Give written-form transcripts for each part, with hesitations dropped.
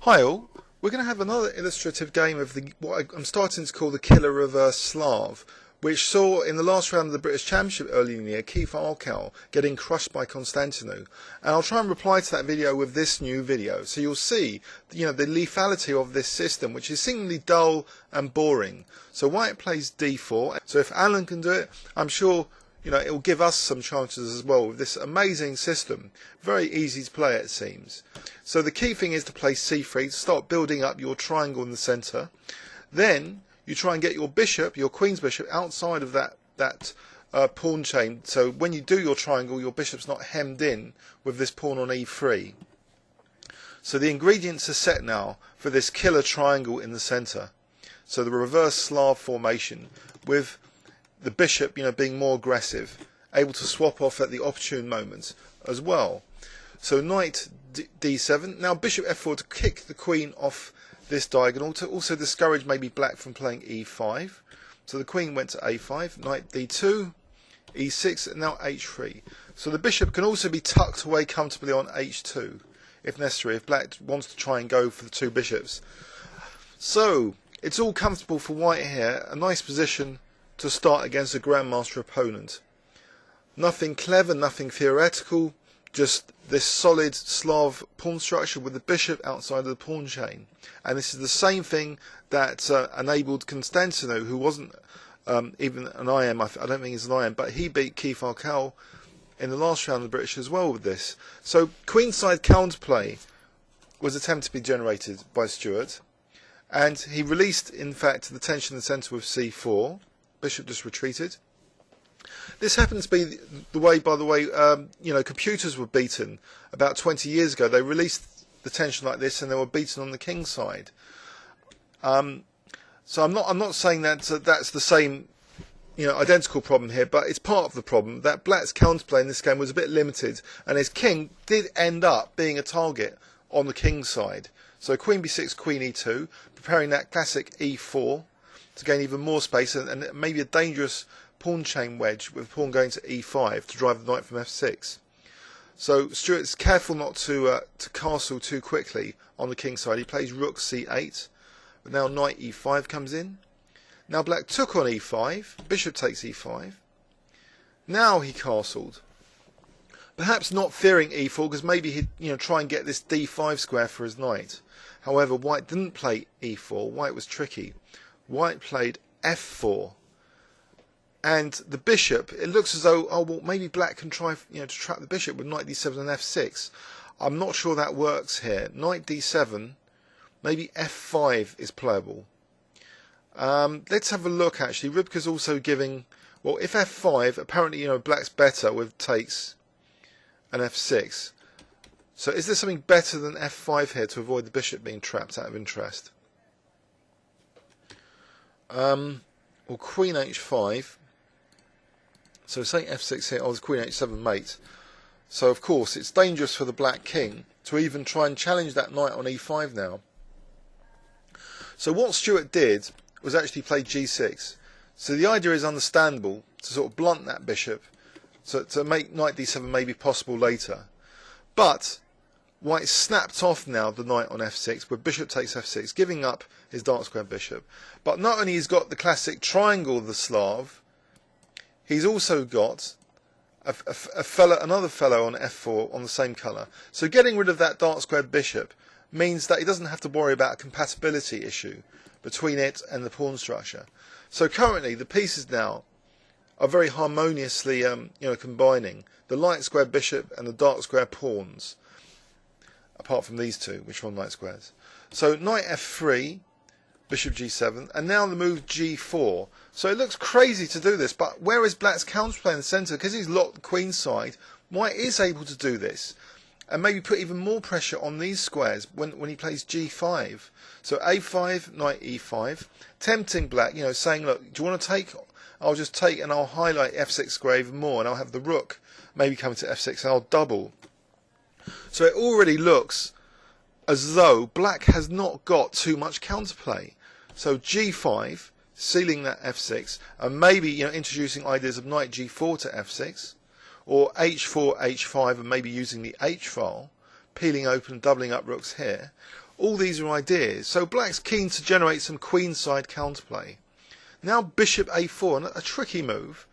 Hi all, we're going to have another illustrative game of what I'm starting to call the killer reverse Slav, which saw in the last round of the British Championship early in the year Keith getting crushed by Constantino. And I'll try and reply to that video with this new video, so you'll see the lethality of this system, which is seemingly dull and boring. So white plays d4, so if Alan can do it, I'm sure it will give us some chances as well with this amazing system. Very easy to play, it seems. So the key thing is to play c3, to start building up your triangle in the centre. Then you try and get your bishop, your queen's bishop, outside of that pawn chain. So when you do your triangle, your bishop's not hemmed in with this pawn on e3. So the ingredients are set now for this killer triangle in the centre. So the reverse Slav formation with the bishop, being more aggressive, able to swap off at the opportune moments as well. So knight d7. Now bishop f4 to kick the queen off this diagonal, to also discourage maybe black from playing e5. So the queen went to a5, knight d2, e6, and now h3. So the bishop can also be tucked away comfortably on h2 if necessary, if black wants to try and go for the two bishops. So it's all comfortable for white here, a nice position to start against a grandmaster opponent. Nothing clever, nothing theoretical, just this solid Slav pawn structure with the bishop outside of the pawn chain. And this is the same thing that enabled Constantino, who wasn't even an IM, I don't think he's an IM, but he beat Keith in the last round of the British as well with this. So queenside counterplay was attempted to be generated by Stuart, and he released in fact the tension in the centre with c4. Bishop just retreated. This happens to be the way, by the way, computers were beaten about 20 years ago. They released the tension like this, and they were beaten on the king's side. So I'm not saying that that's the same, identical problem here, but it's part of the problem that black's counterplay in this game was a bit limited, and his king did end up being a target on the king's side. So queen b6, queen e2, preparing that classic e4 to gain even more space, and maybe a dangerous pawn chain wedge with pawn going to e5 to drive the knight from f6. So Stuart's careful not to castle too quickly on the king's side. He plays rook c8, but now knight e5 comes in. Now black took on e5, bishop takes e5. Now he castled, perhaps not fearing e4 because maybe he'd try and get this d5 square for his knight. However, white didn't play e4. White was tricky. White played f4, and the bishop, it looks as though, well, maybe black can try to trap the bishop with knight d7 and f6. I'm not sure that works here. Knight d7, maybe f5 is playable. Let's have a look actually. Rybka's also giving, well, if f5, apparently black's better with takes and f6. So is there something better than f5 here to avoid the bishop being trapped out of interest? Or queen h5. So say f6 here. Oh, there's queen h7 mate. So of course it's dangerous for the black king to even try and challenge that knight on e5 now. So what Stuart did was actually play g6. So the idea is understandable, to sort of blunt that bishop, to make knight d7 maybe possible later. But white snapped off now the knight on f6, where bishop takes f6, giving up his dark square bishop. But not only he's got the classic triangle of the Slav, he's also got another fellow on f4 on the same colour. So getting rid of that dark square bishop means that he doesn't have to worry about a compatibility issue between it and the pawn structure. So currently the pieces now are very harmoniously combining the light square bishop and the dark square pawns, apart from these two, which are on light squares. So knight f3, bishop g7, and now the move g4. So it looks crazy to do this, but where is black's counterplay in the centre? Because he's locked the queen's side, white is able to do this, and maybe put even more pressure on these squares when he plays g5. So a5, knight e5, tempting black, saying, look, do you want to take? I'll just take and I'll highlight f6 square even more, and I'll have the rook maybe coming to f6, and I'll double. So it already looks as though black has not got too much counterplay. So g5, sealing that f6, and maybe introducing ideas of knight g4 to f6, or h4, h5, and maybe using the h file, peeling open, doubling up rooks here, All these are ideas. So black's keen to generate some queenside counterplay. Now bishop a4, and a tricky move,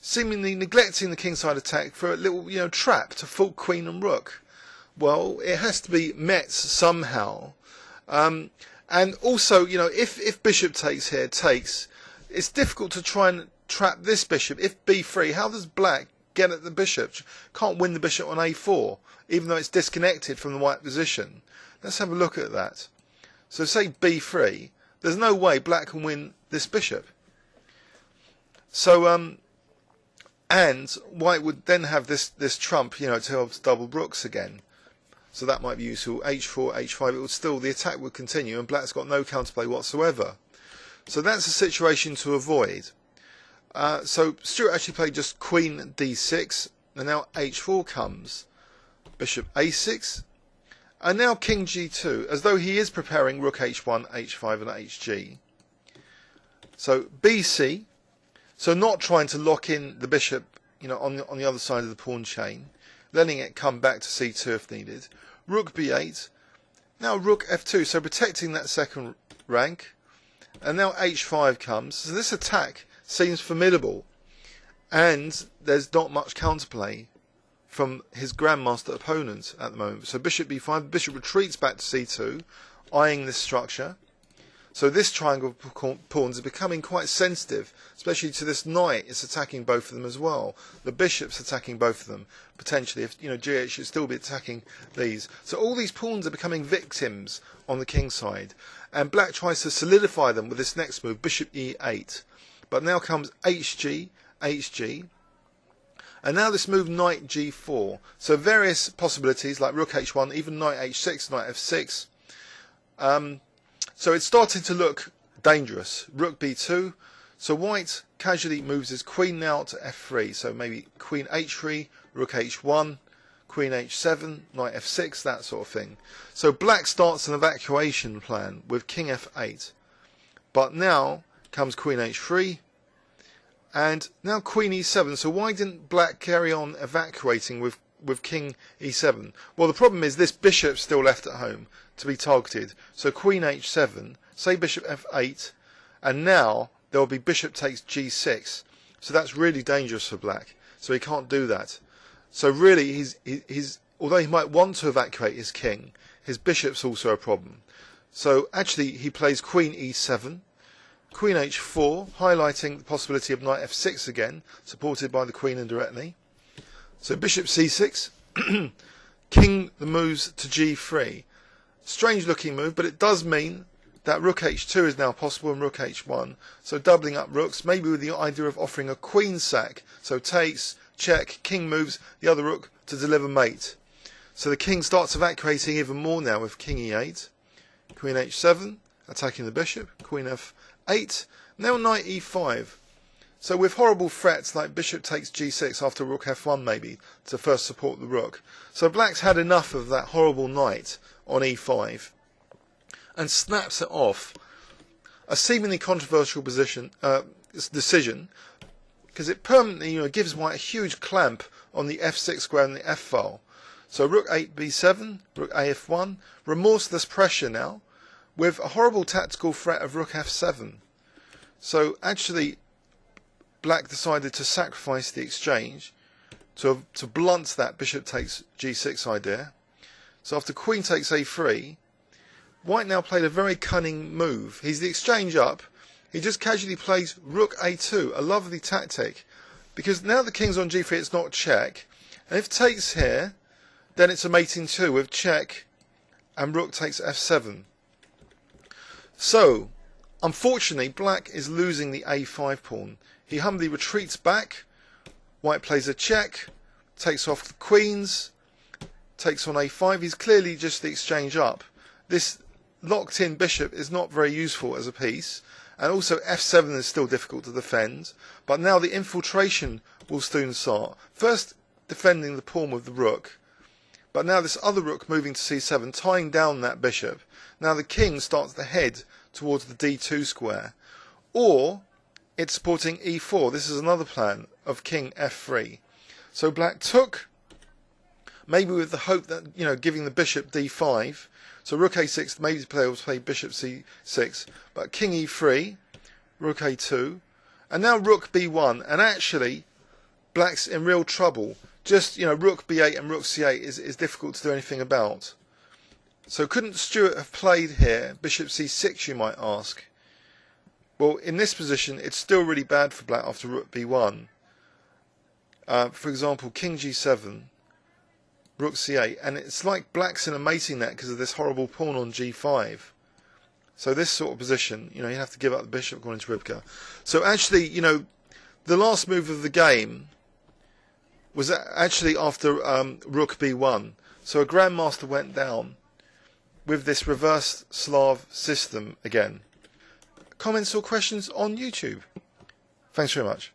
seemingly neglecting the kingside attack for a little, trap to fault queen and rook. Well, it has to be met somehow. And also, if bishop takes here, it's difficult to try and trap this bishop. If b3, how does black get at the bishop? Can't win the bishop on a4, even though it's disconnected from the white position. Let's have a look at that. So say b3, there's no way black can win this bishop. So, and white would then have this trump, to help double rooks again. So that might be useful. h4, h5, the attack would continue, and black's got no counterplay whatsoever. So that's a situation to avoid. So Stuart actually played just queen d6, and now h4 comes, bishop a6, and now king g2, as though he is preparing rook h1, h5, and hg. So bc, so not trying to lock in the bishop, on the other side of the pawn chain, letting it come back to c2 if needed. Rook b8, now rook f2, so protecting that second rank, and now h5 comes. So this attack seems formidable, and there's not much counterplay from his grandmaster opponent at the moment. So bishop b5, the bishop retreats back to c2, eyeing this structure. So this triangle of pawns is becoming quite sensitive, especially to this knight. It's attacking both of them as well. The bishop's attacking both of them. Potentially, if g8 should still be attacking these. So all these pawns are becoming victims on the king side. And black tries to solidify them with this next move, bishop e8. But now comes hg, hg. And now this move, knight g4. So various possibilities like rook h1, even knight h6, knight f6. So it's starting to look dangerous. Rook b2. So white casually moves his queen now to f3. So maybe queen h3, rook h1, queen h7, knight f6, that sort of thing. So black starts an evacuation plan with king f8. But now comes queen h3. And now queen e7. So why didn't black carry on evacuating with king e7? Well, the problem is this bishop's still left at home to be targeted. So queen h7, say bishop f8, and now there will be bishop takes g6. So that's really dangerous for black. So he can't do that. So really, he's although he might want to evacuate his king, his bishop's also a problem. So actually, he plays queen e7, queen h4, highlighting the possibility of knight f6 again, supported by the queen indirectly. So bishop c6, king the moves to g3. Strange looking move, but it does mean that rook h2 is now possible and rook h1. So doubling up rooks, maybe with the idea of offering a queen sack. So takes, check, king moves the other rook to deliver mate. So the king starts evacuating even more now with king e8, queen h7, attacking the bishop, queen f8, now knight e5. So with horrible threats like bishop takes g6 after rook f1 maybe, to first support the rook. So black's had enough of that horrible knight on e5 and snaps it off. A seemingly controversial decision, because it permanently gives white a huge clamp on the f6 square and the f file. So rook 8 b7, rook af1, remorseless pressure now, with a horrible tactical threat of rook f7. So actually black decided to sacrifice the exchange to blunt that bishop takes g6 idea. So after queen takes a3, white now played a very cunning move. He's the exchange up. He just casually plays rook a2, a lovely tactic, because now the king's on g3, it's not check. And if takes here, then it's a mating 2 with check and rook takes f7. So, unfortunately, black is losing the a5 pawn. He humbly retreats back. White plays a check, takes off the queens, takes on a5. He's clearly just the exchange up. This locked in bishop is not very useful as a piece, and also f7 is still difficult to defend, but now the infiltration will soon start. First defending the pawn with the rook, but now this other rook moving to c7, tying down that bishop. Now the king starts to head towards the d2 square, or it's supporting e4. This is another plan of king f3. So black took maybe with the hope that, you know, giving the bishop d5. So rook a6, maybe the player will play bishop c6, but king e3, rook a2, and now rook b1, and actually black's in real trouble. Just, you know, rook b8 and rook c8 is difficult to do anything about. So couldn't Stuart have played here bishop c6, you might ask? Well, in this position, it's still really bad for black after rook b1. For example, king g7, rook c8, and it's like black's in a mating net because of this horrible pawn on g5. So this sort of position, you know, you have to give up the bishop according to Rybka. So actually, you know, the last move of the game was actually after rook b1. So a grandmaster went down with this reversed Slav system again. Comments or questions on YouTube? Thanks very much.